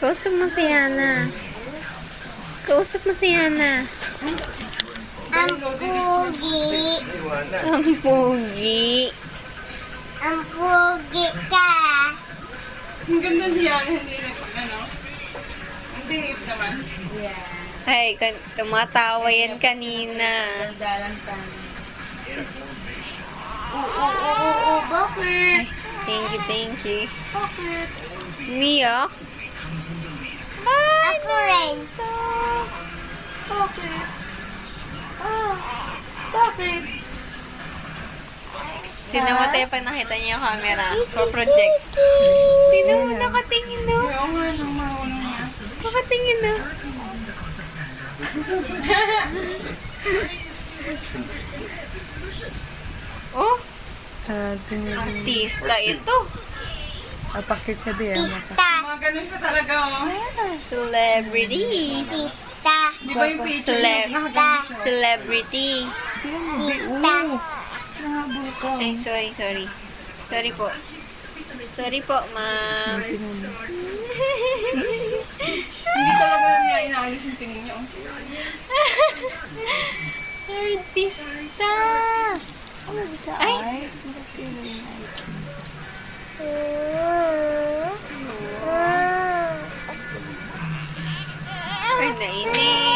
Kausap mo si Yana. Kausap mo si Yana. Ang pugi. Ang pugi. Ang pugi ka. Ang ganda niya, hindi na, ang bihip naman. Ay, tumatawa yan kanina. Oo, bakit? Thank you. Bakit? Mia? Ako rin. Bakit? Bakit? Tingnan mo tayo pag nakita niya yung camera. For project. Tingnan mo, nakatingin na. Oo nga, nung mauna niya. Nakatingin na. Oh, artista ito. Apakit siya di Tita. Mga ganun ka talaga, oh. Celebrity. Tita. Di ba yung picture Celeb. niya? Nakaganon siya. Celebrity. Tita. Ay, sorry. Sorry po. Sorry po, ma'am. Hindi talaga niya inaalis yung tingin niya, oh. Artista. Ay! Ay, nainis.